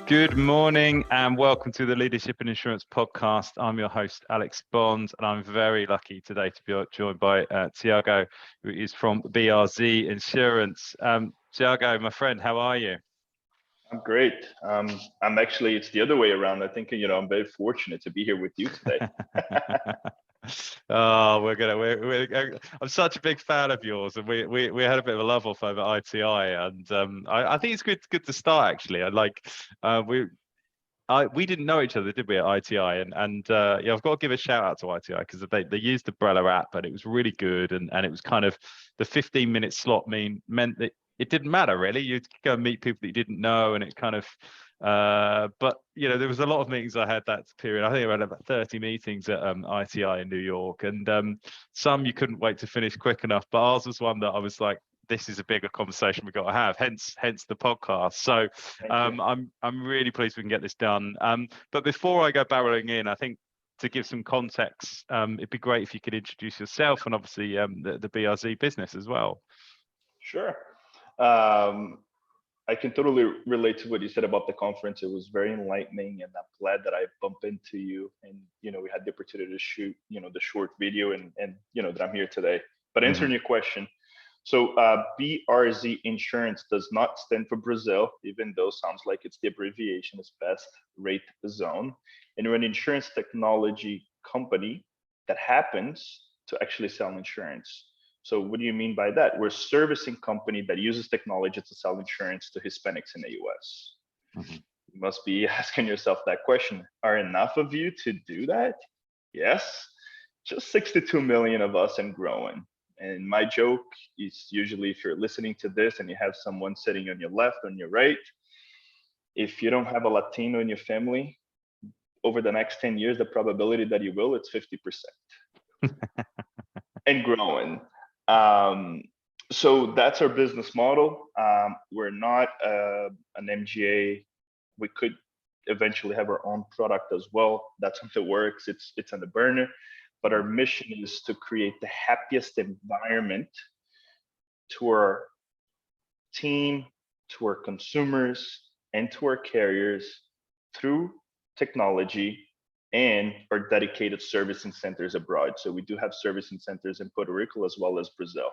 Good morning and welcome to the Leadership and Insurance podcast. I'm your host, Alex Bond, and I'm very lucky today to be joined by Tiago, who is from BRZ Insurance. Tiago, my friend, how are you? I'm great. I'm actually, it's the other way around. I think, I'm very fortunate to be here with you today. Oh, I'm such a big fan of yours, and we had a bit of a love off over ITI, and I think it's good to start actually. We didn't know each other, did we, at ITI? And yeah, I've got to give a shout out to ITI because they used the Brella app, and it was really good, and it was kind of the 15-minute slot meant that it didn't matter really. You'd go and meet people that you didn't know, and it kind of but there was a lot of meetings I had that period. I think I had about 30 meetings at ITI in New York, and some you couldn't wait to finish quick enough, but ours was one that I was like, this is a bigger conversation we've got to have, hence the podcast. So I'm really pleased we can get this done. But before I go barreling in, I think to give some context, it'd be great if you could introduce yourself and obviously the BRZ business as well. Sure. I can totally relate to what you said about the conference. It was very enlightening, and I'm glad that I bumped into you, and we had the opportunity to shoot the short video, and that I'm here today. But answering your question, so BRZ Insurance does not stand for Brazil, even though sounds like it's the abbreviation. It's best rate zone, and we're an insurance technology company that happens to actually sell insurance. So what do you mean by that? We're a servicing company that uses technology to sell insurance to Hispanics in the US. You must be asking yourself that question. Are enough of you to do that? Yes, just 62 million of us and growing. And my joke is usually, if you're listening to this and you have someone sitting on your left, on your right, if you don't have a Latino in your family, over the next 10 years, the probability that you will, it's 50%. And growing. So that's our business model. We're not an MGA. We could eventually have our own product as well. That's if it works. It's on the burner. But our mission is to create the happiest environment to our team, to our consumers, and to our carriers through technology and our dedicated servicing centers abroad. So we do have servicing centers in Puerto Rico as well as Brazil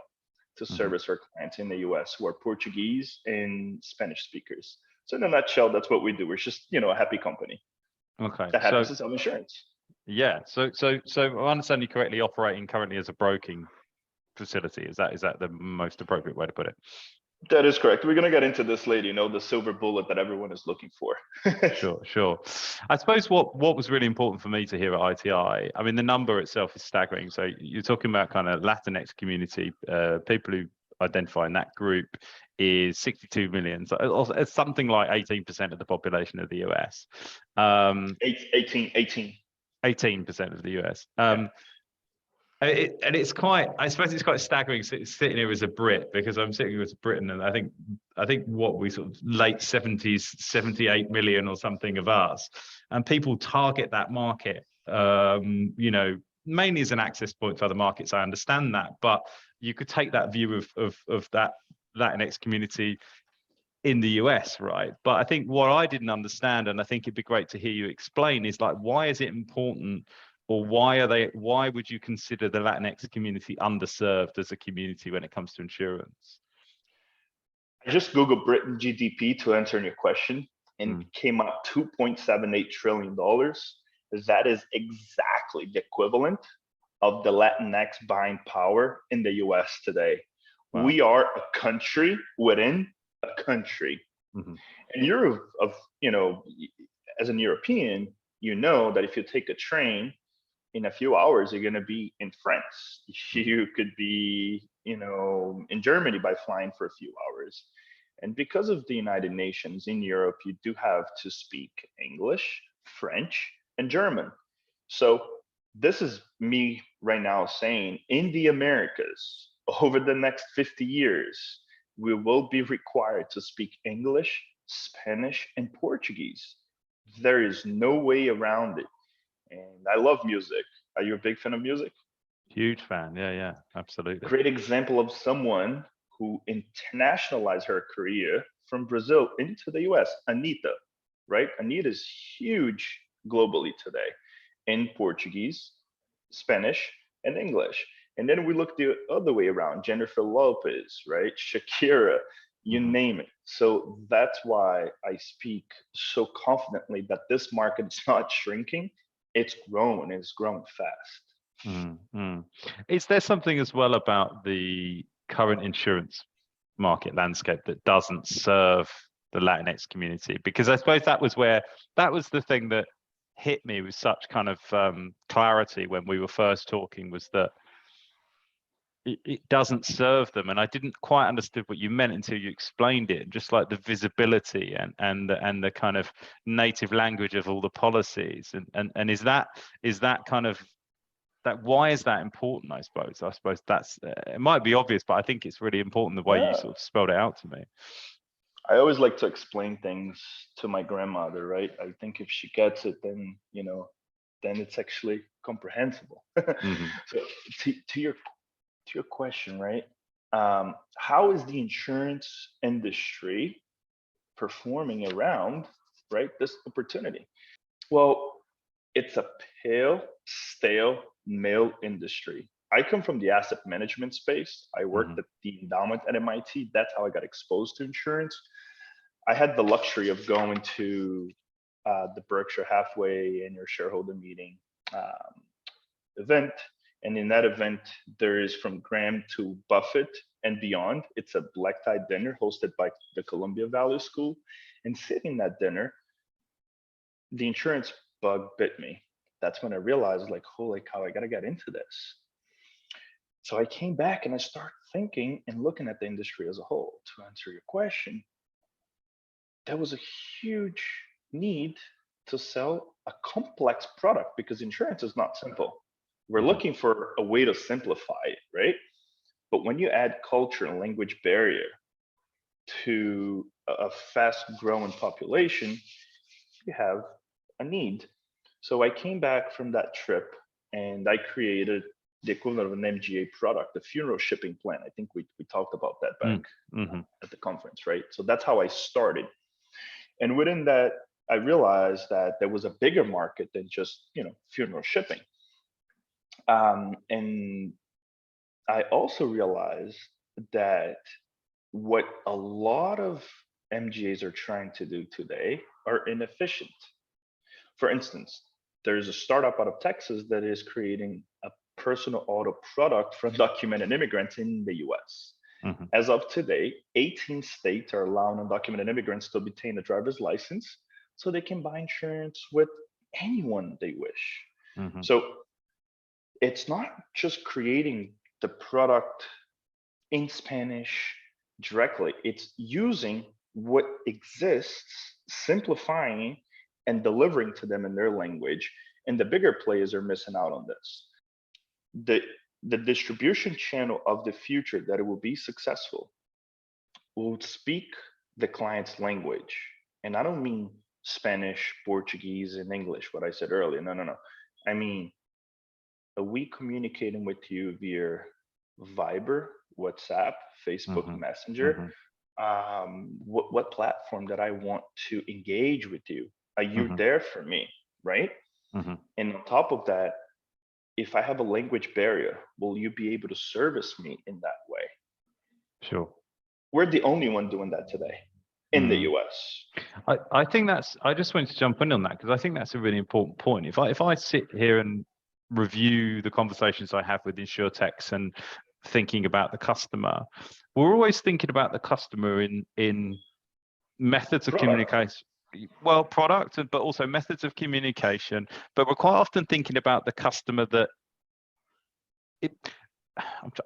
to service our clients in the US who are Portuguese and Spanish speakers. So in a nutshell, that's what we do. We're just, a happy company. Okay. That happens to sell insurance. Yeah. So I understand you correctly operating currently as a broking facility. Is that the most appropriate way to put it? That is correct. We're going to get into this later, the silver bullet that everyone is looking for. Sure. I suppose what was really important for me to hear at ITI, I mean, the number itself is staggering. So you're talking about kind of Latinx community, people who identify in that group is 62 million. So it's something like 18% of the population of the US. 18% of the US. And it's I suppose it's quite staggering sitting here as a Brit, because I'm sitting here as Britain, and I think what we sort of late 70s, 78 million or something of us, and people target that market, mainly as an access point for other markets. I understand that, but you could take that view of that Latinx community in the US, right? But I think what I didn't understand, and I think it'd be great to hear you explain, is like, why is it important? Or why would you consider the Latinx community underserved as a community when it comes to insurance? I just Googled Britain GDP to answer your question, and came up $2.78 trillion. That is exactly the equivalent of the Latinx buying power in the US today. Wow. We are a country within a country. And you're as an European, that if you take a train, in a few hours, you're going to be in France. You could be, in Germany by flying for a few hours. And because of the United Nations in Europe, you do have to speak English, French, and German. So this is me right now saying, in the Americas, over the next 50 years, we will be required to speak English, Spanish, and Portuguese. There is no way around it. And I love music. Are you a big fan of music? Huge fan. Yeah, absolutely. Great example of someone who internationalized her career from Brazil into the US, Anitta. right? A need is huge globally today in Portuguese, Spanish, and English. And then we look the other way around, Jennifer Lopez, right? Shakira, you name it. So that's why I speak so confidently that this market is not shrinking, it's growing, it's growing fast. Is there something as well about the current insurance market landscape that doesn't serve the Latinx community? Because I suppose that was the thing that hit me with such kind of clarity when we were first talking, was that it doesn't serve them, and I didn't quite understand what you meant until you explained it. Just like the visibility and the kind of native language of all the policies, and is that kind of that, why is that important? I suppose that's it might be obvious, but I think it's really important the way you sort of spelled it out to me. I always like to explain things to my grandmother, right? I think if she gets it, then then it's actually comprehensible. So to your question, right? How is the insurance industry performing around, right, this opportunity? Well, it's a pale, stale, male industry. I come from the asset management space. I worked at the endowment at MIT. That's how I got exposed to insurance. I had the luxury of going to the Berkshire Hathaway annual shareholder meeting event. And in that event, there is from Graham to Buffett and beyond. It's a black tie dinner hosted by the Columbia Value School. And sitting at dinner, the insurance bug bit me. That's when I realized, like, holy cow, I got to get into this. So I came back and I started thinking and looking at the industry as a whole. To answer your question, there was a huge need to sell a complex product because insurance is not simple. We're looking for a way to simplify it, right? But when you add culture and language barrier to a fast growing population, you have a need. So I came back from that trip and I created the equivalent of an MGA product, the funeral shipping plan. I think we talked about that back at the conference, right? So that's how I started. And within that, I realized that there was a bigger market than just, funeral shipping. And I also realized that what a lot of MGAs are trying to do today are inefficient. For instance, there's a startup out of Texas that is creating a personal auto product for undocumented immigrants in the US. As of today, 18 states are allowing undocumented immigrants to obtain a driver's license so they can buy insurance with anyone they wish. So it's not just creating the product in Spanish directly, it's using what exists, simplifying and delivering to them in their language. And the bigger players are missing out on this. The distribution channel of the future that it will be successful will speak the client's language. And I don't mean Spanish, Portuguese, and English, what I said earlier. No. I mean, are we communicating with you via Viber, WhatsApp, Facebook Messenger? What platform that I want to engage with you? Are you there for me, right? And on top of that, if I have a language barrier, will you be able to service me in that way? Sure. We're the only one doing that today in the US. I think I just wanted to jump in on that because I think that's a really important point. If I sit here and review the conversations I have with insurtechs and thinking about the customer, we're always thinking about the customer in methods of communication. Well, product, but also methods of communication. But we're quite often thinking about the customer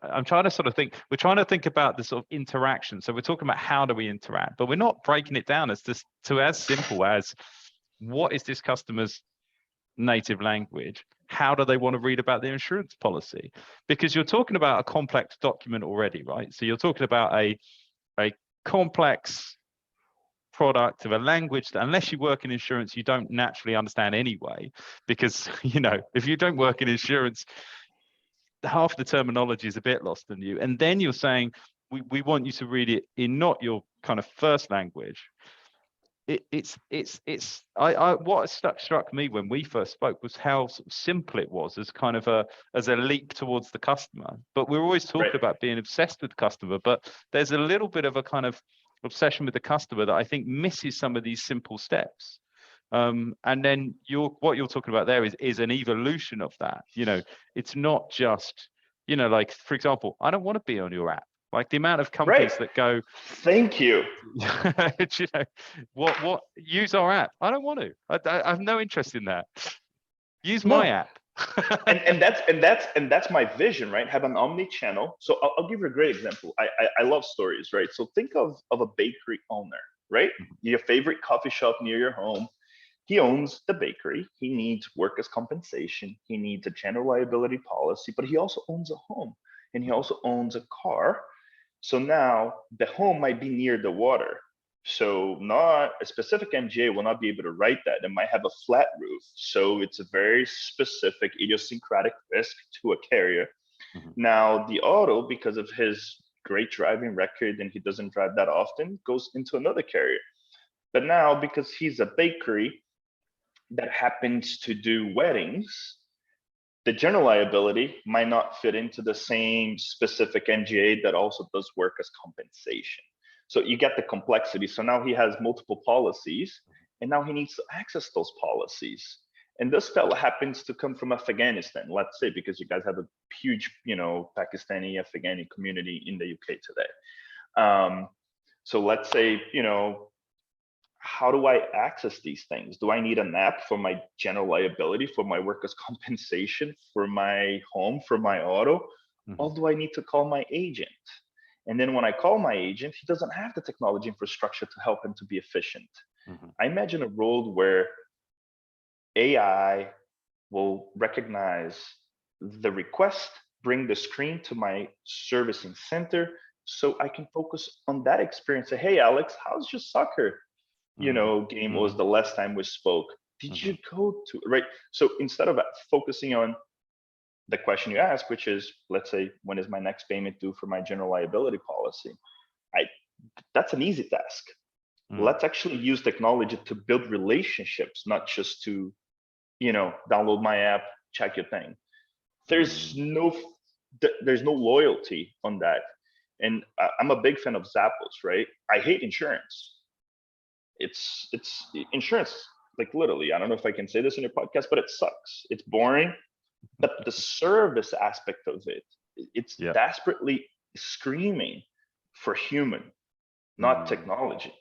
I'm trying to sort of think, we're trying to think about the sort of interaction. So we're talking about how do we interact, but we're not breaking it down as as simple as what is this customer's native language? How do they want to read about their insurance policy? Because you're talking about a complex document already, right? So you're talking about a complex product of a language that, unless you work in insurance, you don't naturally understand anyway, because if you don't work in insurance, half the terminology is a bit lost on you. And then you're saying we want you to read it in not your kind of first language. what struck me when we first spoke was how sort of simple it was as kind of as a leap towards the customer. But we're always talking about being obsessed with the customer, but there's a little bit of a kind of obsession with the customer that I think misses some of these simple steps. And then what you're talking about there is an evolution of that. It's not just, like, for example, I don't want to be on your app. Like the amount of companies that go, thank you. What use our app? I don't want to. I have no interest in that. Use my app. and that's my vision, right? Have an omni-channel. So I'll give you a great example. I love stories, right? So think of a bakery owner, right? Your favorite coffee shop near your home. He owns the bakery. He needs workers' compensation. He needs a general liability policy, but he also owns a home and he also owns a car. So now the home might be near the water. So not a specific MGA will not be able to write that. It might have a flat roof. So it's a very specific idiosyncratic risk to a carrier. Now the auto, because of his great driving record and he doesn't drive that often, goes into another carrier. But now because he's a bakery that happens to do weddings, the general liability might not fit into the same specific MGA that also does workers' compensation. So you get the complexity. So now he has multiple policies, and now he needs to access those policies. And this fellow happens to come from Afghanistan, let's say, because you guys have a huge, Pakistani, Afghani community in the UK today. So let's say, how do I access these things? Do I need an app for my general liability, for my workers' compensation, for my home, for my auto? Or do I need to call my agent? And then when I call my agent, he doesn't have the technology infrastructure to help him to be efficient. I imagine a world where AI will recognize the request, bring the screen to my servicing center, so I can focus on that experience. Say, hey, Alex, how's your soccer game? Was the last time we spoke? Did you go to, right? So instead of focusing on the question you ask, which is, let's say, when is my next payment due for my general liability policy? That's an easy task. Let's actually use technology to build relationships, not just to, download my app, check your thing. There's no loyalty on that. And I'm a big fan of Zappos, right? I hate insurance. It's insurance, like literally, I don't know if I can say this in your podcast, but it sucks. It's boring. But the service aspect of it, it's desperately screaming for human, not technology.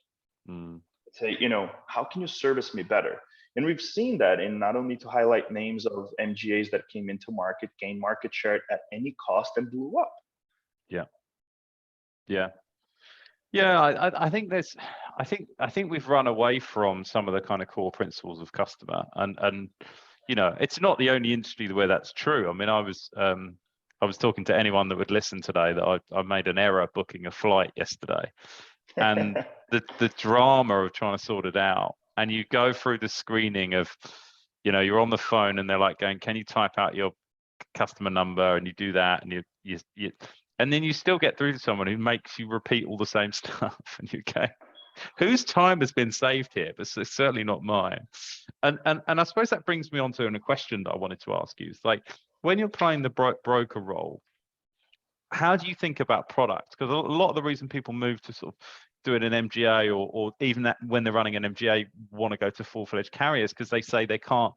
Say, how can you service me better? And we've seen that in, not only to highlight names of MGAs that came into market, gained market share at any cost and blew up. I think we've run away from some of the kind of core principles of customer, and it's not the only industry where that's true. I mean, I was talking to anyone that would listen today that I made an error booking a flight yesterday, and the drama of trying to sort it out. And you go through the screening of, you're on the phone and they're like going, can you type out your customer number? And you do that, and you and then you still get through to someone who makes you repeat all the same stuff, and you go, whose time has been saved here? But it's certainly not mine. And I suppose that brings me on to a question that I wanted to ask you. It's like, when you're playing the broker role, how do you think about product? Because a lot of the reason people move to sort of doing an MGA, or even that when they're running an MGA, want to go to full-fledged carriers, because they say they can't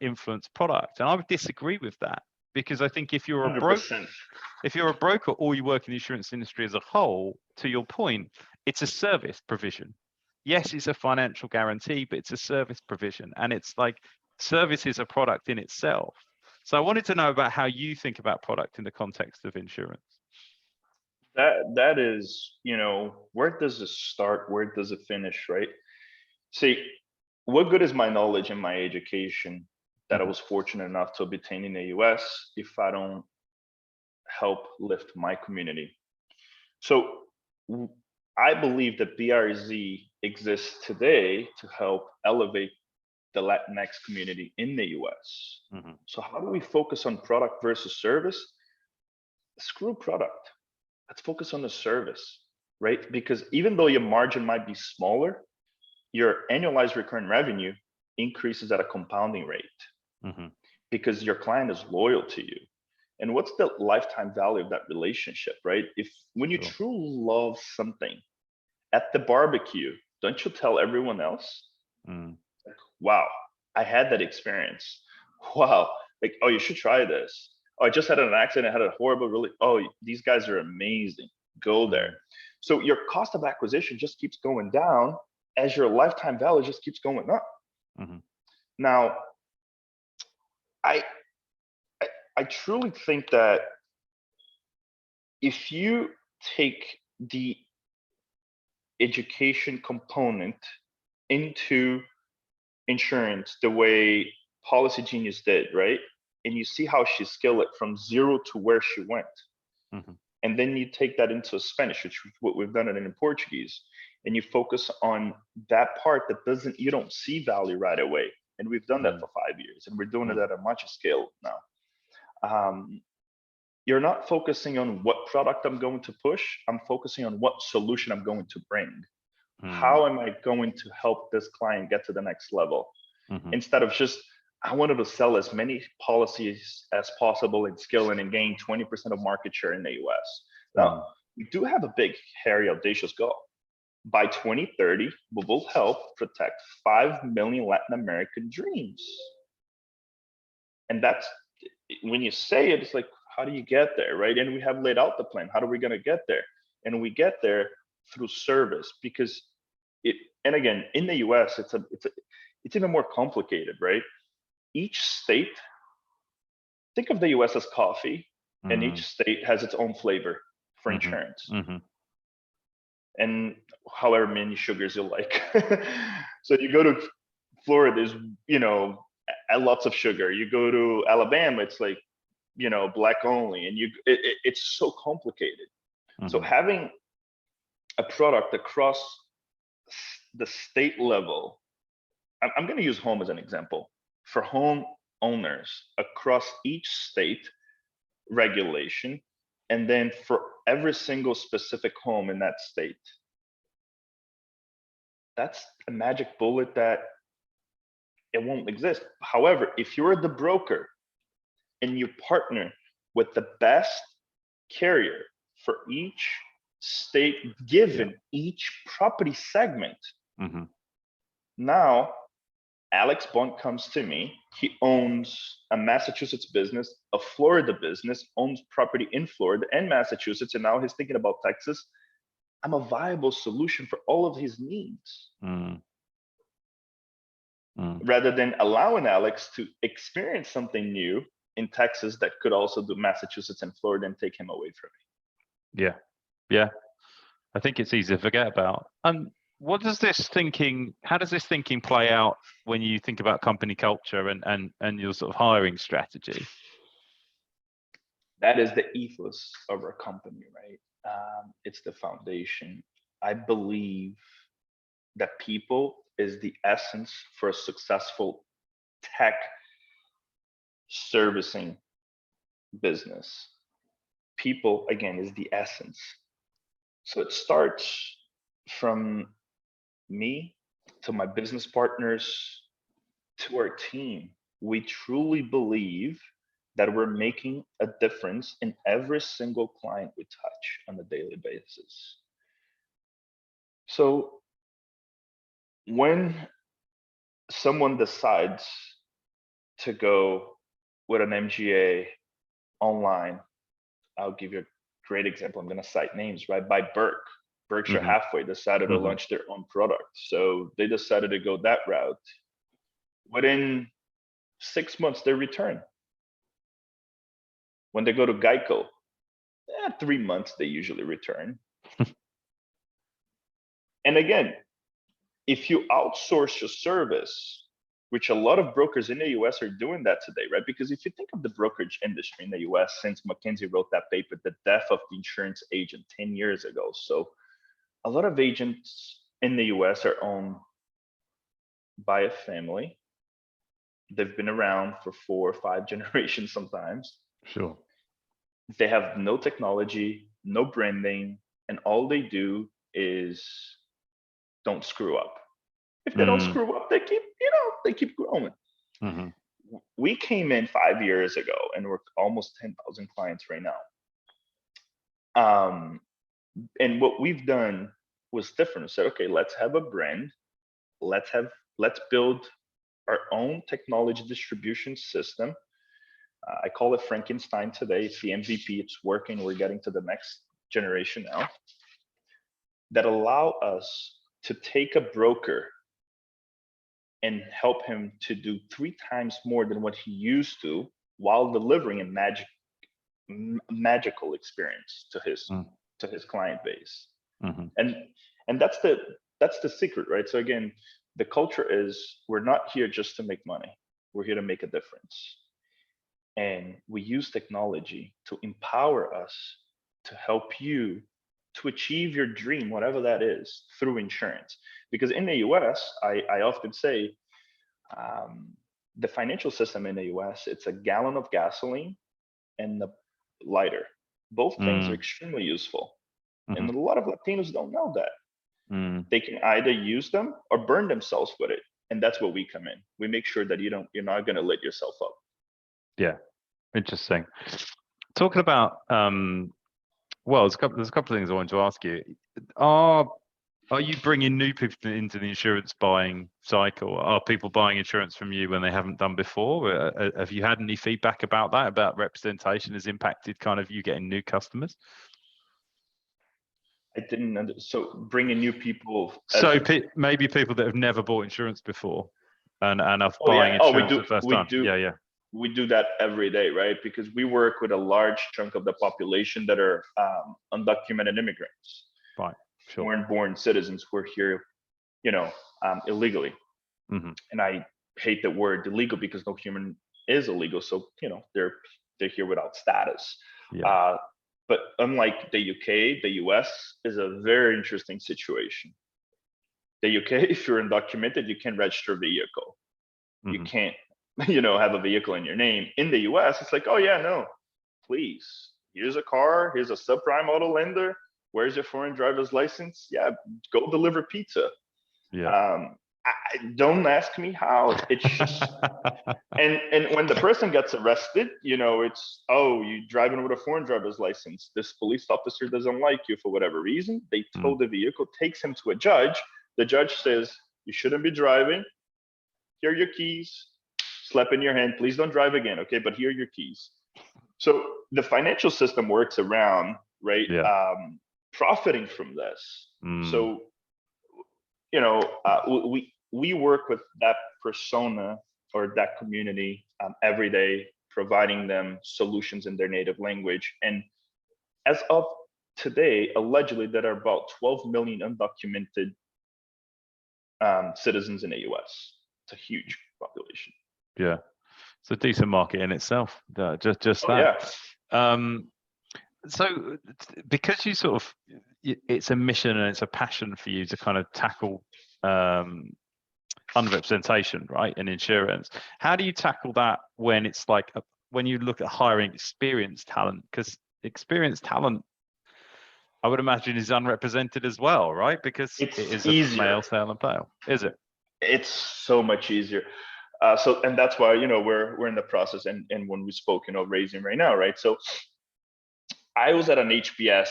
influence product. And I would disagree with that, because I think if you're a broker, or you work in the insurance industry as a whole, to your point, it's a service provision. Yes, it's a financial guarantee, but it's a service provision, and it's like service is a product in itself. So I wanted to know about how you think about product in the context of insurance. That is, where does it start? Where does it finish, right? See, what good is my knowledge and my education that I was fortunate enough to obtain in the US if I don't help lift my community? So I believe that BRZ exists today to help elevate the Latinx community in the US. So how do we focus on product versus service? Screw product. Let's focus on the service, right? Because even though your margin might be smaller, your annualized recurring revenue increases at a compounding rate because your client is loyal to you. And what's the lifetime value of that relationship, right? If when you truly love something at the barbecue, don't you tell everyone else? Like, wow, I had that experience. Wow, like, oh, you should try this. Oh, I just had an accident. I had a horrible, oh, these guys are amazing. Go there. So your cost of acquisition just keeps going down as your lifetime value just keeps going up. Now, I truly think that if you take the education component into insurance the way Policy Genius did, right? And you see how she scaled it from 0 to where she went. And then you take that into Spanish, which is what we've done it in Portuguese, and you focus on that part that you don't see value right away. And we've done that for 5 years, and we're doing it at a much scale now. You're not focusing on what product I'm going to push. I'm focusing on what solution I'm going to bring. How am I going to help this client get to the next level? Instead of just, I wanted to sell as many policies as possible and scale and gain 20% of market share in the US. Now, we do have a big, hairy, audacious goal. By 2030, we will help protect 5 million Latin American dreams. And that's, when you say it, it's like, how do you get there, right? And we have laid out the plan. How are we going to get there? And we get there through service, because and again, in the US, it's even more complicated, right? Each state, think of the US as coffee, and each state has its own flavor for insurance. And however many sugars you like. So you go to Florida, there's, lots of sugar. You go to Alabama, it's like, black only. And it's so complicated. So having a product across the state level, I'm going to use home as an example. For home owners across each state regulation, and then for every single specific home in that state. That's a magic bullet that it won't exist. However, if you're the broker and you partner with the best carrier for each state, given each property segment, now Alex Bond comes to me. He owns a Massachusetts business, a Florida business, owns property in Florida and Massachusetts, and now he's thinking about Texas. I'm a viable solution for all of his needs. Rather than allowing Alex to experience something new in Texas that could also do Massachusetts and Florida and take him away from me. Yeah. I think it's easy to forget about. How does this thinking play out when you think about company culture and your sort of hiring strategy? That is the ethos of our company, right? It's the foundation. I believe that people is the essence for a successful tech servicing business. People, again, is the essence. So it starts from me to my business partners to our team. We truly believe that we're making a difference in every single client we touch on a daily basis. So when someone decides to go with an MGA online, I'll give you a great example. I'm going to cite names, right? By Berkshire Hathaway decided to launch their own product. So they decided to go that route. Within 6 months, they return. When they go to Geico, 3 months, they usually return. And again, if you outsource your service, which a lot of brokers in the US are doing that today, right? Because if you think of the brokerage industry in the US, since McKinsey wrote that paper, The Death of the Insurance Agent 10 years ago. So a lot of agents in the US are owned by a family. They've been around for 4 or 5 generations sometimes. Sure. They have no technology, no branding, and all they do is don't screw up. If they don't screw up, they keep growing. We came in 5 years ago, and we're almost 10,000 clients right now. And what we've done was different. We said, okay, let's have a brand. Let's build our own technology distribution system. I call it Frankenstein today. It's the MVP. It's working. We're getting to the next generation now, that allow us to take a broker and help him to do 3 times more than what he used to, while delivering a magical experience to his client base. And that's the secret, right? So again, the culture is, we're not here just to make money. We're here to make a difference. And we use technology to empower us to help you to achieve your dream, whatever that is, through insurance. Because in the US, I often say, the financial system in the US, it's a gallon of gasoline and the lighter. Both things are extremely useful. And a lot of Latinos don't know that. They can either use them or burn themselves with it. And that's where we come in. We make sure that you're not going to lit yourself up. Yeah, interesting. Talking about, well, there's a couple of things I wanted to ask you. Are you bringing new people into the insurance buying cycle? Are people buying insurance from you when they haven't done before? Have you had any feedback about that, about representation has impacted kind of you getting new customers? I didn't so bringing new people. So maybe people that have never bought insurance before and are buying insurance for the first time. Yeah. We do that every day, right? Because we work with a large chunk of the population that are undocumented immigrants. Right. Sure. Foreign-born citizens who are here, illegally. And I hate the word illegal because no human is illegal. So, they're here without status. Yeah. But unlike the UK, the US is a very interesting situation. The UK, if you're undocumented, you can register a vehicle. You can't, have a vehicle in your name. In the US, it's like, oh yeah, no, please. Here's a car. Here's a subprime auto lender. Where's your foreign driver's license? Yeah, go deliver pizza. Yeah. Don't ask me how. It's just, and when the person gets arrested, it's, oh, you driving with a foreign driver's license. This police officer doesn't like you for whatever reason. They tow the vehicle, takes him to a judge. The judge says, you shouldn't be driving. Here are your keys. Slap in your hand. Please don't drive again. Okay, but here are your keys. So the financial system works around, right? Yeah. Profiting from this. So, we work with that persona or that community every day, providing them solutions in their native language. And as of today, allegedly, there are about 12 million undocumented citizens in the US. It's a huge population. Yeah, it's a decent market in itself. Just that. Yeah. So because you sort of, it's a mission and it's a passion for you to kind of tackle underrepresentation, right, in insurance. How do you tackle that when it's like when you look at hiring experienced talent? Because experienced talent, I would imagine, is unrepresented as well, right? Because it is easier. A male, tail, and pale. Is it? It's so much easier. And that's why we're in the process, and when we spoke, raising right now, right? So I was at an HBS.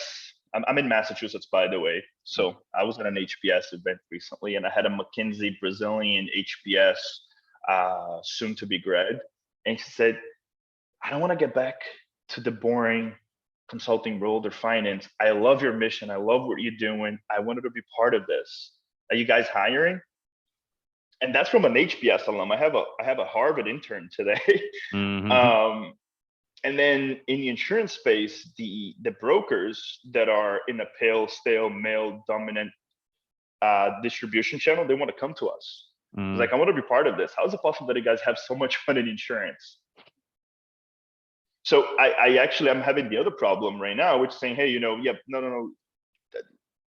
I'm in Massachusetts, by the way. So I was at an HBS event recently, and I had a McKinsey Brazilian HBS soon to be grad, and she said, "I don't want to get back to the boring consulting world or finance. I love your mission. I love what you're doing. I wanted to be part of this. Are you guys hiring?" And that's from an HBS alum. I have a Harvard intern today. And then in the insurance space, the brokers that are in a pale, stale, male dominant distribution channel, they want to come to us. It's like, I want to be part of this. How is it possible that you guys have so much fun in insurance? So I'm having the other problem right now, which is saying, hey, no,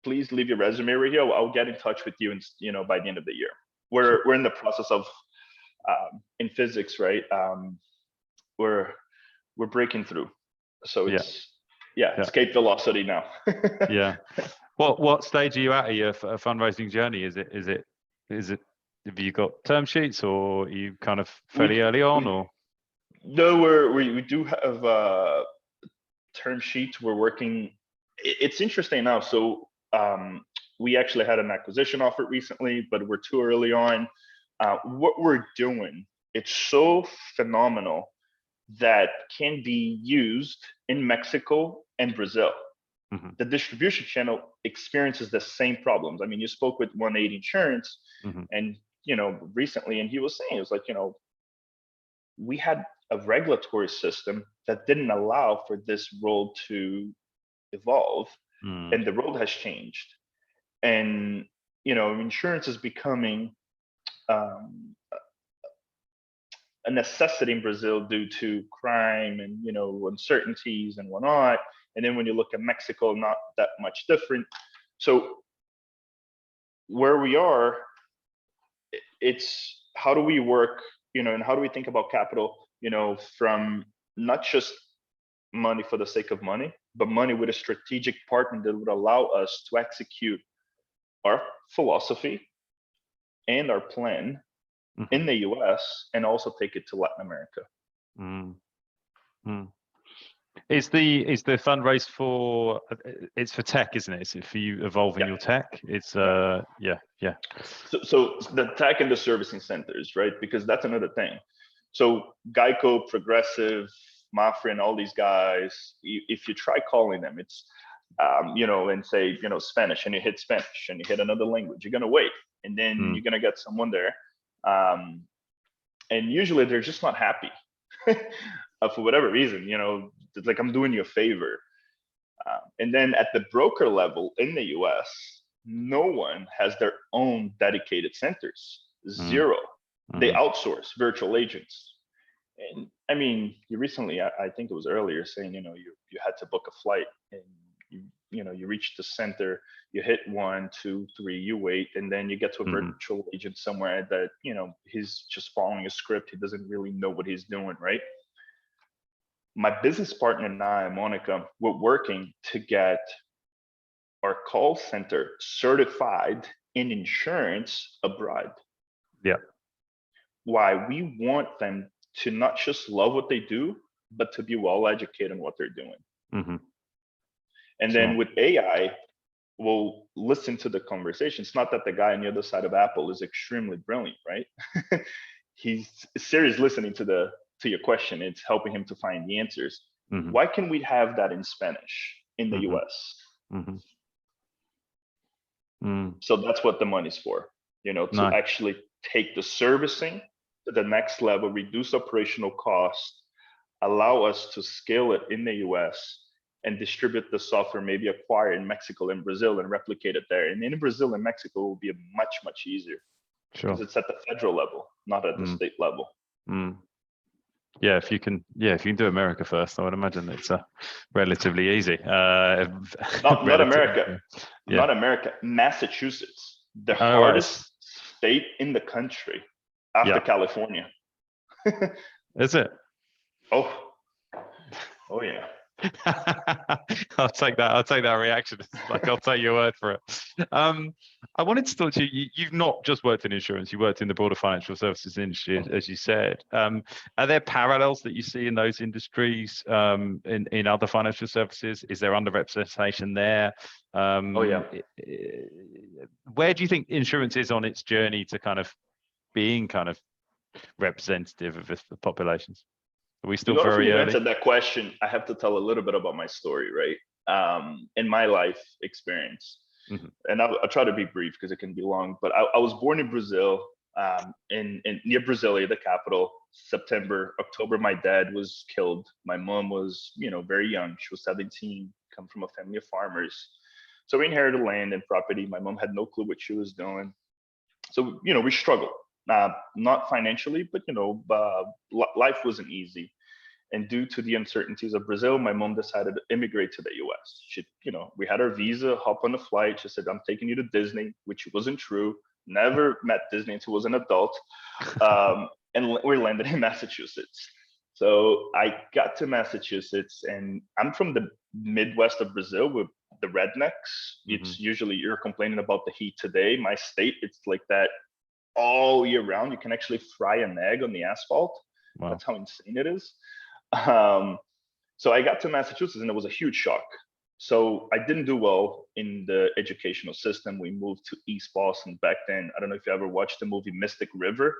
please leave your resume right here. I'll get in touch with you, and by the end of the year. We're in the process of in physics, right? We're breaking through. So it's escape velocity now. Yeah. What stage are you at of your fundraising journey? Is it Is it, have you got term sheets, or are you kind of fairly early on, or? No, we do have term sheets. We're working. It's interesting now. So we actually had an acquisition offer recently, but we're too early on. What we're doing, it's so phenomenal that can be used in Mexico and Brazil. Mm-hmm. The distribution channel experiences the same problems. I mean, you spoke with 180 Insurance, Mm-hmm. and recently, and he was saying, it was like, we had a regulatory system that didn't allow for this role to evolve, and the road has changed. And insurance is becoming a necessity in Brazil due to crime and uncertainties and whatnot. And then when you look at Mexico, not that much different. So where we are, it's how do we work, and how do we think about capital, from not just money for the sake of money, but money with a strategic partner that would allow us to execute our philosophy and our plan in the US and also take it to Latin America. Is the fundraise for, it's for tech, isn't it? It's for you evolving your tech. It's So the tech and the servicing centers, right? Because that's another thing. So Geico, Progressive, Mafra, and all these guys, if you try calling them, it's and say Spanish, and you hit Spanish, and you hit another language, you're gonna wait, and then you're gonna get someone there, and usually they're just not happy for whatever reason. It's like, I'm doing you a favor. And then at the broker level in the US, no one has their own dedicated centers. Zero. They outsource virtual agents. And I mean, you recently, I think it was earlier, saying you had to book a flight, and you reach the center, you hit 1, 2, 3, you wait, and then you get to a virtual agent somewhere that he's just following a script. He doesn't really know what he's doing, right? My business partner and I, Monica, we're working to get our call center certified in insurance abroad. Yeah. Why? We want them to not just love what they do, but to be well educated on what they're doing. And then with AI, we'll listen to the conversation. It's not that the guy on the other side of Apple is extremely brilliant, right? He's serious listening to your question. It's helping him to find the answers. Why can we have that in Spanish in the US? So that's what the money's for, to actually take the servicing to the next level, reduce operational costs, allow us to scale it in the US, and distribute the software, maybe acquire in Mexico and Brazil and replicate it there. And in Brazil and Mexico, it will be much, much easier. Sure. Because it's at the federal level, not at the state level. Yeah, if you can do America first, I would imagine it's relatively easy. Not America. Yeah. Not America. Massachusetts, the hardest state in the country after California. Is it? Oh yeah. I'll take that reaction. Like, I'll take your word for it. I wanted to talk to you. You've not just worked in insurance, you worked in the broader financial services industry, as you said. Are there parallels that you see in those industries, in other financial services? Is there underrepresentation there? Where do you think insurance is on its journey to kind of being kind of representative of the populations? Are we still very early? To answer that question, I have to tell a little bit about my story, right? In my life experience. And I'll try to be brief because it can be long, but I was born in Brazil, in near Brasilia, the capital. October, my dad was killed. My mom was, very young. She was 17, come from a family of farmers. So we inherited land and property. My mom had no clue what she was doing. So, we struggled. Not financially, but life wasn't easy. And due to the uncertainties of Brazil, my mom decided to immigrate to the US. She, we had our visa, hop on the flight. She said, "I'm taking you to Disney," which wasn't true. Never met Disney until I was an adult. And we landed in Massachusetts. So I got to Massachusetts, and I'm from the Midwest of Brazil with the rednecks. It's usually, you're complaining about the heat today. My state, it's like that all year round. You can actually fry an egg on the asphalt. Wow. That's how insane it is. So I got to Massachusetts and it was a huge shock. So I didn't do well in the educational system. We moved to East Boston back then. I don't know if you ever watched the movie Mystic River.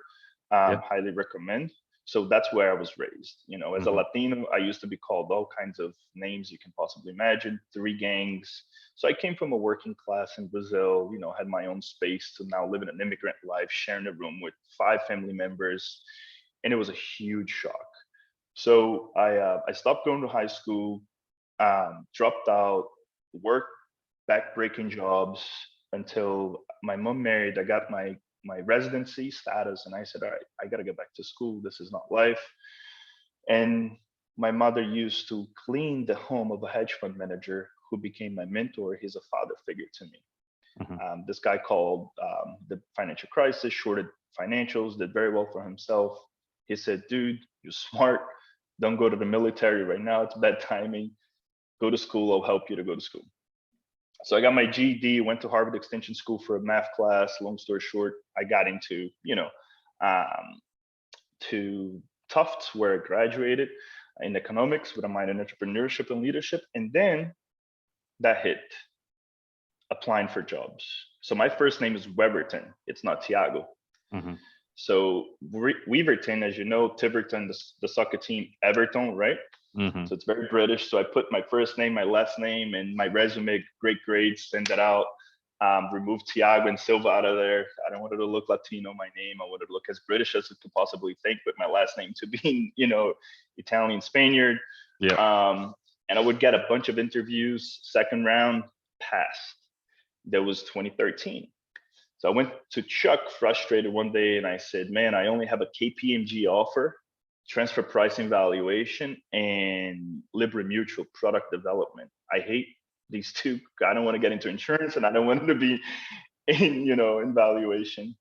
Highly recommend. So that's where I was raised. You know, as a Latino, I used to be called all kinds of names you can possibly imagine, 3 gangs. So I came from a working class in Brazil, you know, had my own space to now live in an immigrant life, sharing a room with 5 family members. And it was a huge shock. So I stopped going to high school, dropped out, worked back-breaking jobs until my mom married. I got my residency status, and I said, all right, I got to get back to school. This is not life. And my mother used to clean the home of a hedge fund manager who became my mentor. He's a father figure to me. This guy called the financial crisis, shorted financials, did very well for himself. He said, dude, you're smart. Don't go to the military right now. It's bad timing. Go to school. I'll help you to go to school. So I got my GED, went to Harvard Extension School for a math class. Long story short, I got into, to Tufts, where I graduated in economics with a minor in entrepreneurship and leadership. And then that hit, applying for jobs. So my first name is Weberton. It's not Tiago. So Weaverton, as you know, Tiverton, the soccer team, Everton, right? So it's very British. So I put my first name, my last name, and my resume, great grades, send that out. Remove Tiago and Silva out of there. I don't want it to look Latino, my name. I wanted to look as British as it could possibly think, with my last name to being, Italian, Spaniard. And I would get a bunch of interviews, second round, passed. That was 2013. So I went to Chuck frustrated one day and I said, man, I only have a KPMG offer, transfer pricing valuation, and Libre Mutual product development. I hate these 2. I don't want to get into insurance and I don't want to be in valuation.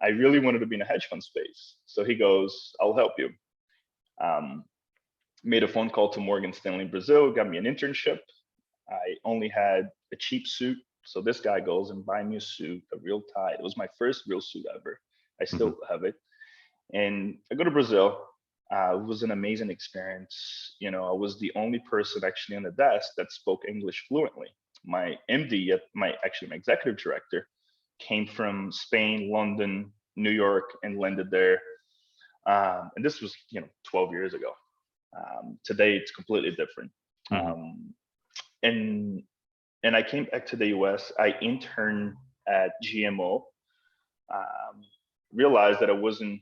I really wanted to be in a hedge fund space. So he goes, I'll help you. Made a phone call to Morgan Stanley in Brazil, got me an internship. I only had a cheap suit. So this guy goes and buy me a suit, a real tie. It was my first real suit ever. I still have it. And I go to Brazil. It was an amazing experience. I was the only person actually on the desk that spoke English fluently. My MD, my executive director, came from Spain, London, New York, and landed there. And this was, 12 years ago. Today, it's completely different. And I came back to the US. I interned at GMO, realized that I wasn't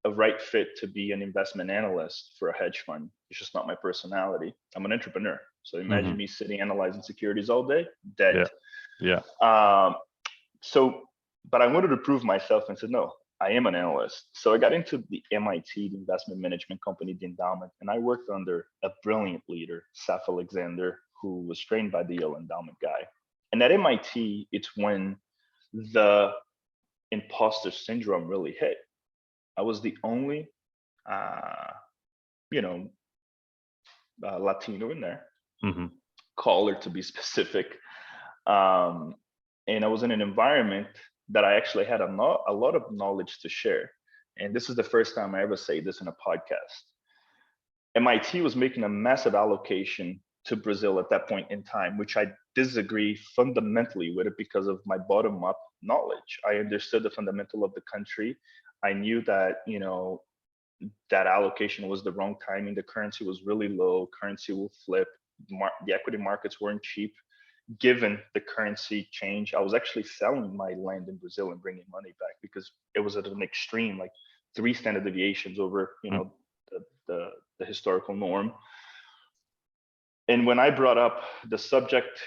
a right fit to be an investment analyst for a hedge fund. It's just not my personality. I'm an entrepreneur. So imagine me sitting analyzing securities all day, dead. Yeah. But I wanted to prove myself and said, no, I am an analyst. So I got into the MIT, the investment management company, the endowment, and I worked under a brilliant leader, Seth Alexander, who was trained by the Yale endowment guy. And at MIT, it's when the imposter syndrome really hit. I was the only, Latino in there, caller to be specific. And I was in an environment that I actually had a lot of knowledge to share. And this is the first time I ever say this in a podcast. MIT was making a massive allocation to Brazil at that point in time, which I disagree fundamentally with it because of my bottom-up knowledge. I understood the fundamental of the country. I knew that, that allocation was the wrong timing. The currency was really low. Currency will flip. The equity markets weren't cheap. Given the currency change, I was actually selling my land in Brazil and bringing money back because it was at an extreme, like 3 standard deviations over, the historical norm. And when I brought up the subject,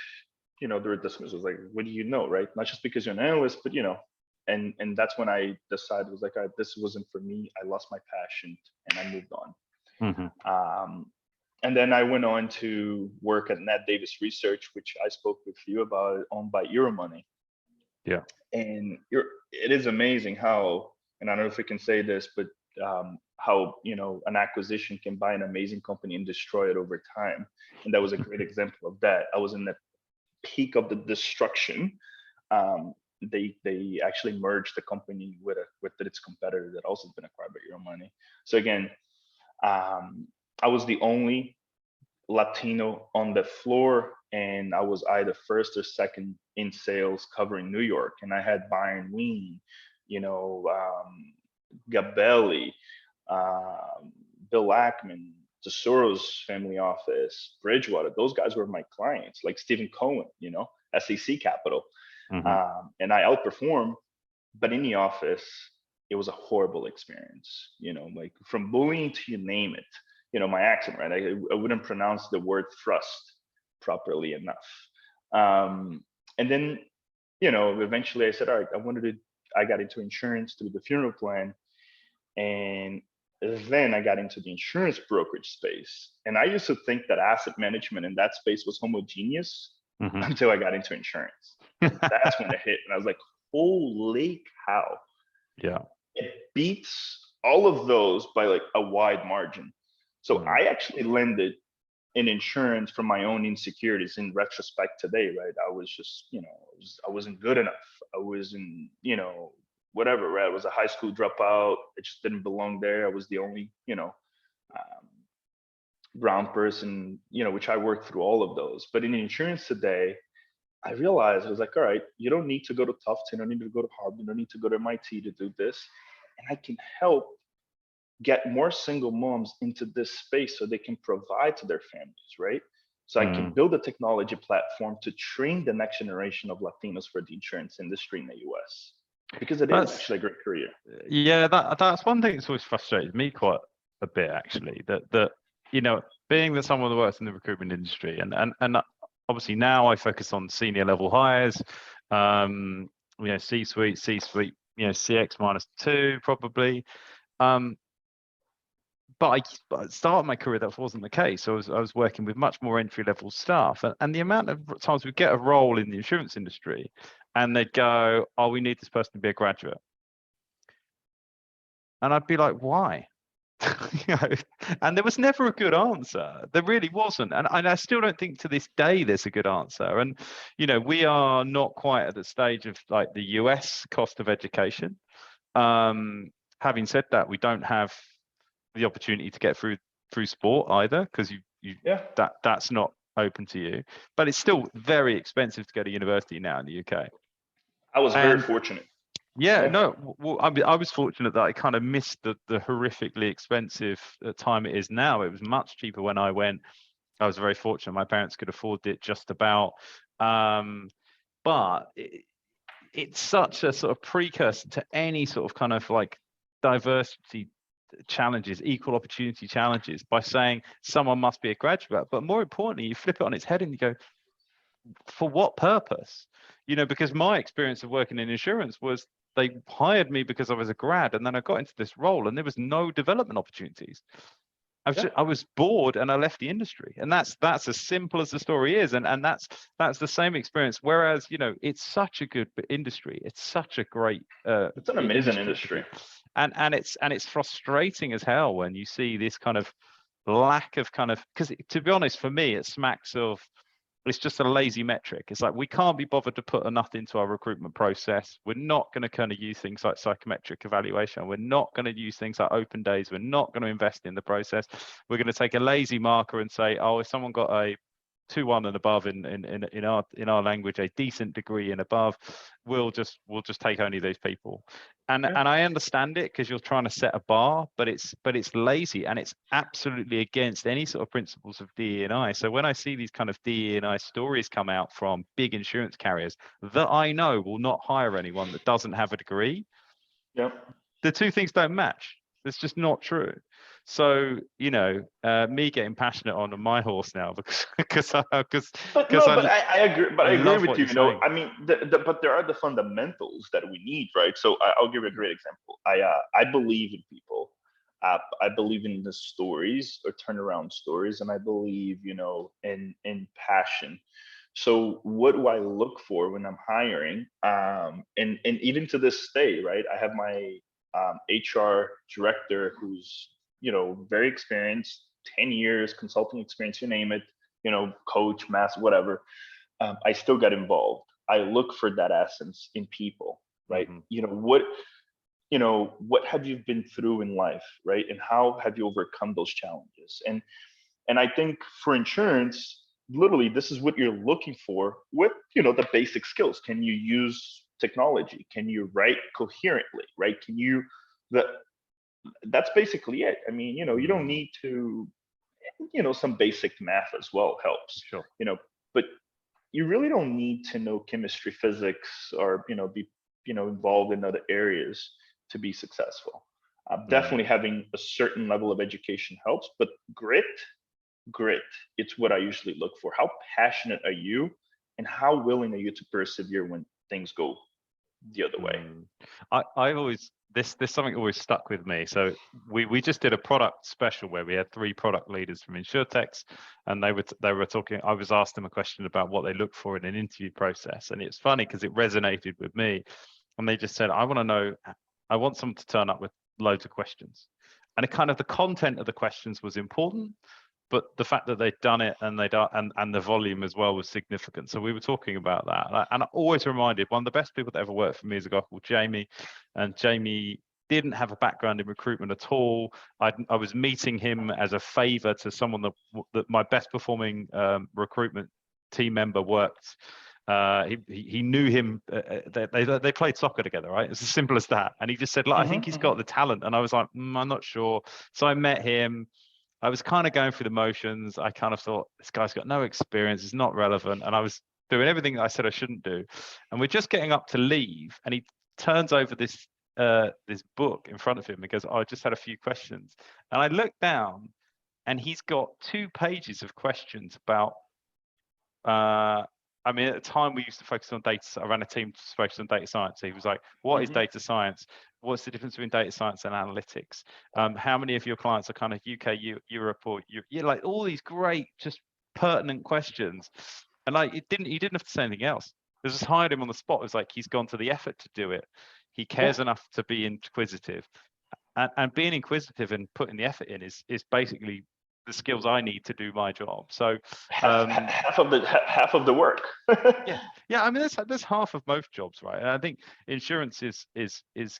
the dismissal was like, what do you know, right? Not just because you're an analyst, but, and that's when I decided, was like, this wasn't for me. I lost my passion and I moved on. And then I went on to work at Nat Davis Research, which I spoke with you about, owned by Euromoney. Yeah. And it is amazing how, and I don't know if we can say this, but how, an acquisition can buy an amazing company and destroy it over time. And that was a great example of that. I was in the peak of the destruction. they actually merged the company with its competitor that also has been acquired by Your Money. So again, I was the only Latino on the floor, and I was either first or second in sales covering New York. And I had Byron Ween, Gabelli, Bill Ackman, Tesoro's family office, Bridgewater. Those guys were my clients, like Stephen Cohen, SEC Capital. And I outperformed, but in the office, it was a horrible experience, like from bullying to you name it. My accent, right? I wouldn't pronounce the word thrust properly enough. And then, eventually I said, all right, I got into insurance through the funeral plan. And then I got into the insurance brokerage space. And I used to think that asset management in that space was homogeneous until I got into insurance. That's when it hit. And I was like, holy cow. Yeah. It beats all of those by like a wide margin. So I actually landed in insurance from my own insecurities in retrospect today, right? I was just, I wasn't good enough. I wasn't, whatever, right? I was a high school dropout. I just didn't belong there. I was the only, brown person, which I worked through all of those. But in insurance today, I realized I was like, all right, you don't need to go to Tufts, you don't need to go to Harvard, you don't need to go to MIT to do this. And I can help get more single moms into this space so they can provide to their families, right? So I can build a technology platform to train the next generation of Latinos for the insurance industry in the US, because it is actually a great career. Yeah, that's one thing that's always frustrated me quite a bit, actually, that being that someone that works in the recruitment industry, and obviously now I focus on senior level hires, C-suite, CX-2 probably. But at the start of my career, that wasn't the case. I was working with much more entry-level staff, and the amount of times we get a role in the insurance industry, and they'd go, "Oh, we need this person to be a graduate," and I'd be like, "Why?" And there was never a good answer. There really wasn't, and I still don't think to this day there's a good answer. And we are not quite at the stage of like the US cost of education. Having said that, we don't have the opportunity to get through sport either, because that's not open to you. But it's still very expensive to go to university now in the UK. I was very fortunate. Well, I was fortunate that I kind of missed the horrifically expensive time it is now. It was much cheaper when I went. I was very fortunate. My parents could afford it just about. But it's such a sort of precursor to any sort of kind of like diversity challenges, equal opportunity challenges, by saying someone must be a graduate. But more importantly, you flip it on its head and you go, for what purpose? Because my experience of working in insurance was they hired me because I was a grad, and then I got into this role and there was no development opportunities. I was bored and I left the industry, and that's as simple as the story is. And that's the same experience. Whereas it's such a good industry, it's such a great it's an amazing industry. And it's frustrating as hell when you see this kind of lack of because to be honest, for me, it smacks of, it's just a lazy metric. It's like, we can't be bothered to put enough into our recruitment process. We're not going to kind of use things like psychometric evaluation. We're not going to use things like open days. We're not going to invest in the process. We're going to take a lazy marker and say, oh, if someone got a 2-1 and above in our language, a decent degree and above, we'll just take only those people. And I understand it, because you're trying to set a bar, but it's lazy, and it's absolutely against any sort of principles of DE&I. So when I see these kind of DE&I stories come out from big insurance carriers that I know will not hire anyone that doesn't have a degree, the two things don't match. It's just not true. So me getting passionate on my horse now because I agree. But I agree with you. I mean, but there are the fundamentals that we need, right? So I'll give you a great example. I believe in people. I believe in the stories or turnaround stories, and I believe in passion. So what do I look for when I'm hiring? And even to this day, right? I have my HR director who's very experienced, 10 years consulting experience, you name it, coach, master, whatever. I still got involved. I look for that essence in people, right? Mm-hmm. What have you been through in life, right? And how have you overcome those challenges? And I think for insurance, literally, this is what you're looking for with, the basic skills. Can you use technology? Can you write coherently, right? That's basically it. I mean, you don't need to, some basic math as well helps, Sure. but you really don't need to know chemistry, physics, or, be, involved in other areas to be successful. Definitely having a certain level of education helps, but grit, it's what I usually look for. How passionate are you, and how willing are you to persevere when things go the other way? I've always this something always stuck with me. So we just did a product special where we had 3 product leaders from insurtechs, and they were talking. I was asked them a question about what they look for in an interview process, and it's funny because it resonated with me. And they just said, I want someone to turn up with loads of questions, and the content of the questions was important, but the fact that they'd done it and and the volume as well was significant. So we were talking about that, and I always reminded, one of the best people that ever worked for me is a guy called Jamie, and Jamie didn't have a background in recruitment at all. I was meeting him as a favor to someone that my best performing recruitment team member worked. He knew him. They played soccer together, right? It's as simple as that. And he just said, look, I think he's got the talent. And I was like, I'm not sure. So I met him. I was kind of going through the motions. I kind of thought, this guy's got no experience. It's not relevant. And I was doing everything that I said I shouldn't do. And we're just getting up to leave. And he turns over this book in front of him and goes, I just had a few questions. And I looked down, and he's got 2 pages of questions about, I mean, at the time we used to focus on data. I ran a team to focus on data science. So he was like, what is data science? What's the difference between data science and analytics? How many of your clients are kind of UK, Europe, or like all these great, just pertinent questions. And like, he didn't have to say anything else. It just hired him on the spot. It was like, he's gone to the effort to do it. He cares enough to be inquisitive, and being inquisitive and putting the effort in is basically the skills I need to do my job. So half of the work. yeah. I mean, that's half of most jobs, right? And I think insurance is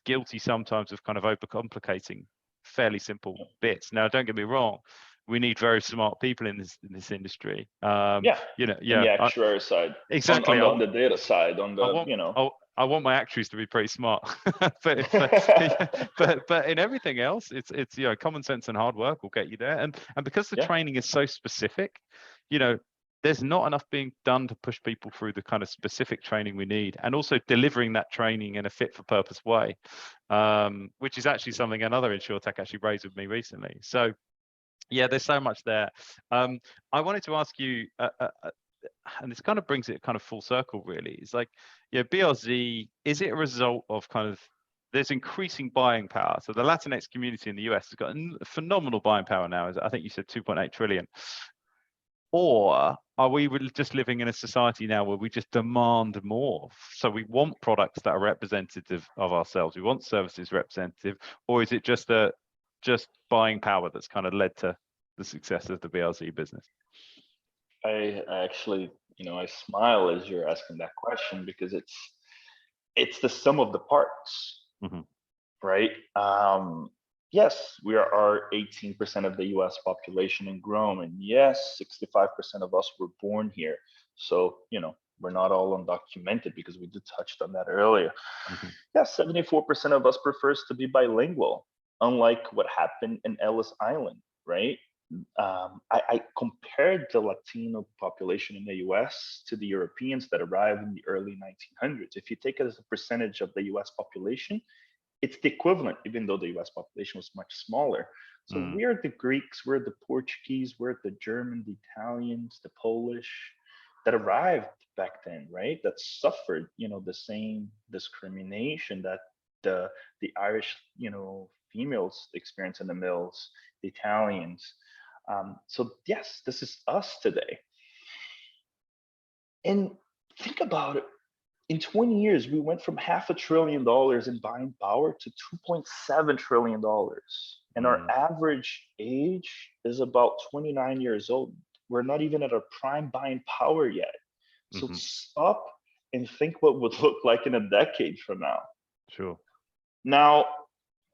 guilty sometimes of kind of overcomplicating fairly simple bits. Now, don't get me wrong, we need very smart people in this industry. On the actuary side, exactly. on the data side, on the I want my actuaries to be pretty smart, but in everything else, it's common sense and hard work will get you there. And because the training is so specific, there's not enough being done to push people through the kind of specific training we need, and also delivering that training in a fit for purpose way, which is actually something another insurtech actually raised with me recently. So yeah, there's so much there. I wanted to ask you, and this kind of brings it kind of full circle, really. It's like, BRZ, is it a result of kind of, there's increasing buying power? So the Latinx community in the US has got a phenomenal buying power now. I think you said 2.8 trillion. Or are we just living in a society now where we just demand more? So we want products that are representative of ourselves. We want services representative, or is it just buying power that's kind of led to the success of the BRZ business? I actually, I smile as you're asking that question, because it's the sum of the parts, right? Yes, we are 18% of the U.S. population and growing, and yes, 65% of us were born here. So, we're not all undocumented, because we did touched on that earlier. Yeah, 74% of us prefers to be bilingual, unlike what happened in Ellis Island, right? I compared the Latino population in the US to the Europeans that arrived in the early 1900s. If you take it as a percentage of the US population, it's the equivalent, even though the US population was much smaller. So we're the Greeks, we're the Portuguese, we're the German, the Italians, the Polish that arrived back then, right? That suffered, the same discrimination that the Irish, females experience in the mills, the Italians. So yes, this is us today. And think about it. In 20 years, we went from $500 billion in buying power to $2.7 trillion. And our average age is about 29 years old. We're not even at our prime buying power yet. So stop and think what would look like in a decade from now. Sure. Now,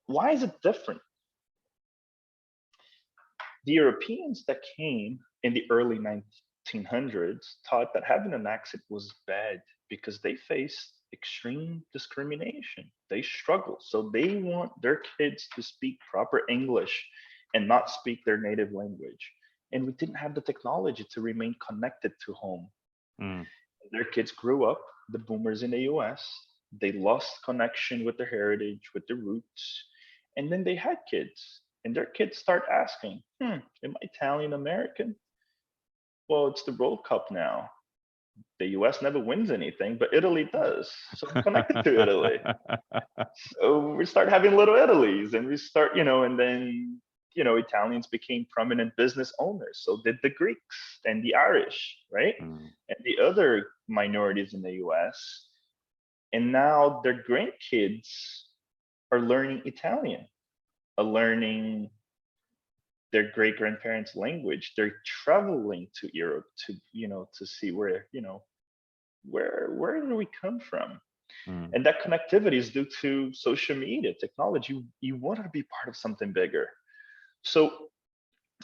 why is it different? The Europeans that came in the early 1900s thought that having an accent was bad because they faced extreme discrimination. They struggle. So they want their kids to speak proper English and not speak their native language. And we didn't have the technology to remain connected to home. Mm. Their kids grew up, the boomers in the US, they lost connection with their heritage, with their roots, and then they had kids. And their kids start asking, am I Italian American? Well, it's the World Cup now. The US never wins anything, but Italy does. So I'm connected to Italy. So we start having little Italies, and we start, and then, Italians became prominent business owners. So did the Greeks and the Irish, right? Mm. And the other minorities in the US. And now their grandkids are learning Italian, are learning their great grandparents' language. They're traveling to Europe to see where do we come from? Mm. And that connectivity is due to social media, technology. You want to be part of something bigger. So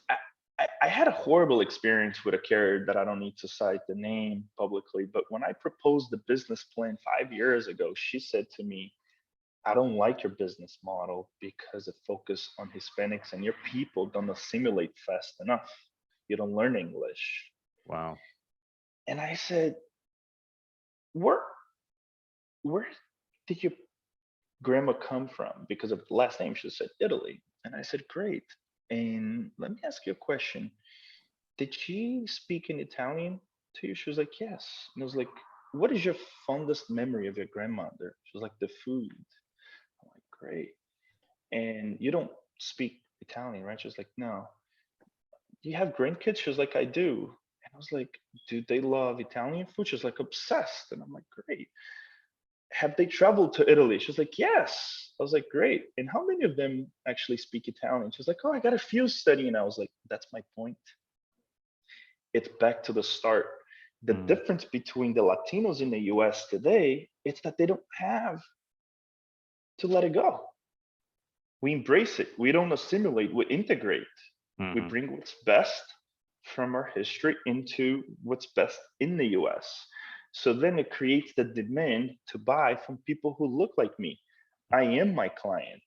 I had a horrible experience with a carrier that I don't need to cite the name publicly, but when I proposed the business plan 5 years ago, she said to me, I don't like your business model because it focuses on Hispanics and your people don't assimilate fast enough. You don't learn English. Wow. And I said, where did your grandma come from? Because of the last name, she said Italy. And I said, great. And let me ask you a question. Did she speak in Italian to you? She was like, yes. And I was like, what is your fondest memory of your grandmother? She was like, the food. I'm like, great. And you don't speak Italian, right? She was like, no. Do you have grandkids? She was like, I do. And I was like, do they love Italian food? She was like, obsessed. And I'm like, great. Have they traveled to Italy? She was like, yes. I was like, great. And how many of them actually speak Italian? She was like, oh, I got a few studying. I was like, that's my point. It's back to the start. The difference between the Latinos in the US today is that they don't have to let it go. We embrace it. We don't assimilate, we integrate. We bring what's best from our history into what's best in the US. So then it creates the demand to buy from people who look like me. I am my client.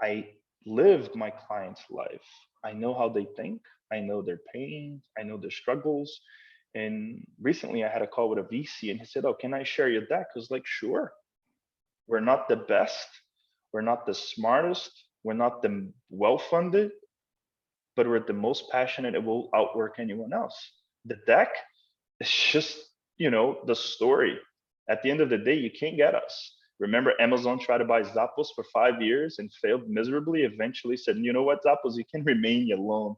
I lived my client's life. I know how they think. I know their pain. I know their struggles. And recently I had a call with a VC and he said, oh, can I share your deck? I was like, sure. We're not the best. We're not the smartest. We're not the well-funded, but we're the most passionate and will outwork anyone else. The deck is just, the story. At the end of the day, you can't get us. Remember, Amazon tried to buy Zappos for 5 years and failed miserably. Eventually said, you know what, Zappos, you can remain alone,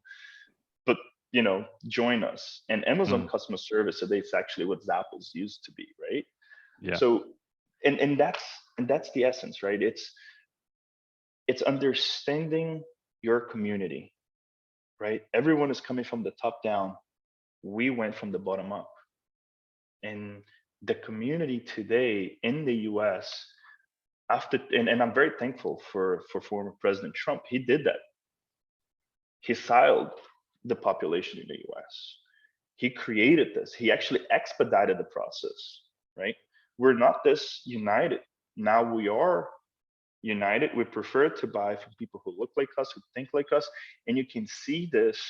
but join us. And Amazon customer service today, it's actually what Zappos used to be, right? Yeah. So, and that's the essence, right? It's understanding your community, right? Everyone is coming from the top down. We went from the bottom up. And the community today in the US, and I'm very thankful for former President Trump. He did that. He siled the population in the US. He created this. He actually expedited the process, right? We're not this united. Now we are united. We prefer to buy from people who look like us, who think like us. And you can see this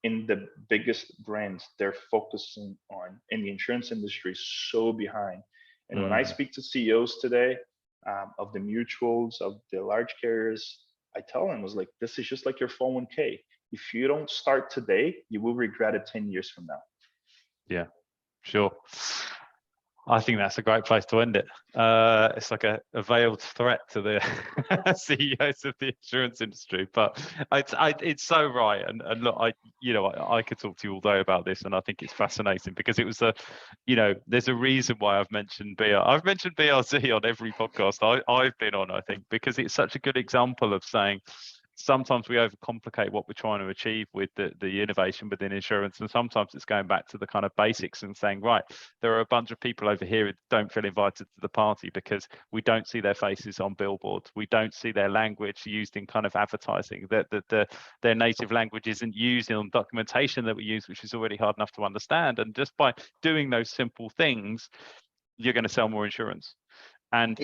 in the biggest brands they're focusing on. And the insurance industry is so behind. And when I speak to CEOs today of the mutuals, of the large carriers, I tell them, was like, this is just like your 401k. If you don't start today, you will regret it 10 years from now. Yeah, sure. I think that's a great place to end it. It's like a veiled threat to the CEOs of the insurance industry, but it's so right. And look, I could talk to you all day about this, and I think it's fascinating because it was there's a reason why I've mentioned BRZ on every podcast I've been on. I think because it's such a good example of saying, sometimes we overcomplicate what we're trying to achieve with the innovation within insurance, and sometimes it's going back to the kind of basics and saying, right, there are a bunch of people over here who don't feel invited to the party because we don't see their faces on billboards, we don't see their language used in kind of advertising, that their native language isn't used in documentation that we use, which is already hard enough to understand. And just by doing those simple things, you're going to sell more insurance, and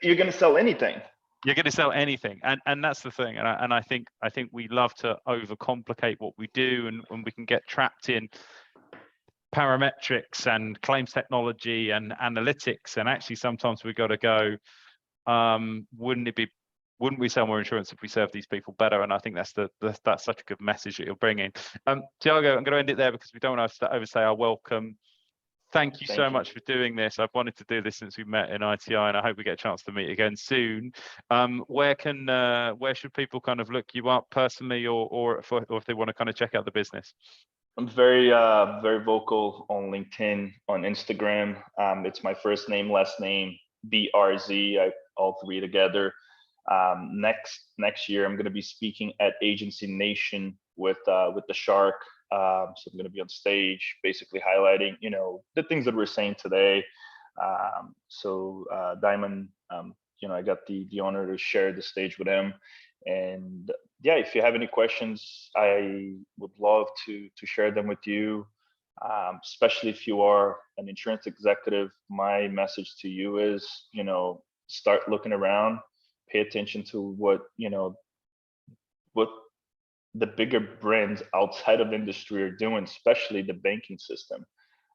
you're going to sell anything. You're going to sell anything, and that's the thing. And I think we love to overcomplicate what we do, and we can get trapped in parametrics and claims technology and analytics. And actually, sometimes we got to go, wouldn't we sell more insurance if we serve these people better? And I think that's such a good message that you're bringing. Tiago, I'm going to end it there because we don't want to overstay our welcome. Thank you so much for doing this. I've wanted to do this since we met in ITI, and I hope we get a chance to meet again soon. Where should people kind of look you up personally, or if they want to kind of check out the business? I'm very vocal on LinkedIn, on Instagram. It's my first name, last name, BRZ, all three together. Next year, I'm going to be speaking at Agency Nation with the Shark. So I'm going to be on stage, basically highlighting, the things that we're saying today. Diamond, I got the honor to share the stage with him. And yeah, if you have any questions, I would love to share them with you. Especially if you are an insurance executive, my message to you is, start looking around, pay attention to what the bigger brands outside of industry are doing, especially the banking system.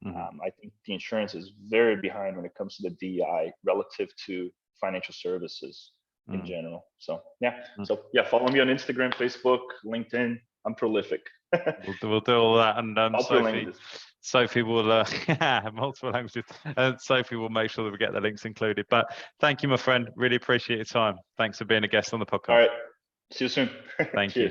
I think the insurance is very behind when it comes to the DEI relative to financial services in general. So yeah, follow me on Instagram, Facebook, LinkedIn. I'm prolific. We'll do all that, and Sophie will multiple languages, and Sophie will make sure that we get the links included. But thank you, my friend. Really appreciate your time. Thanks for being a guest on the podcast. All right. See you soon. Thank you.